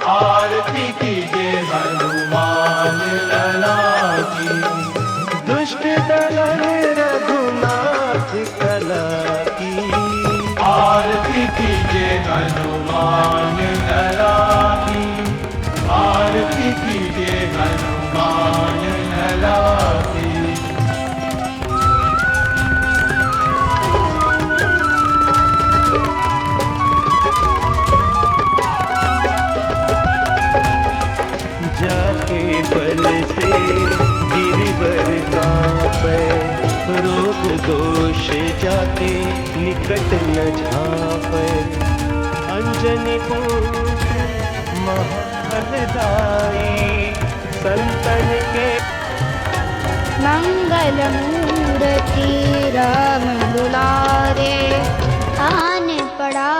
आरती कीजिए हनुमान लला की। दुष्ट दलन रघुनाथ कला की। आरती कीजिए हनुमान लला की। आरती कीजिए हनुमान लला की। जाके बल से गिरिवर कांपे, रोग दोष जाते निकट न झापे। अंजनी पुत्र महाफलदाई, संतन के मंगल मूर्ति राम दुलारे। आन पड़ा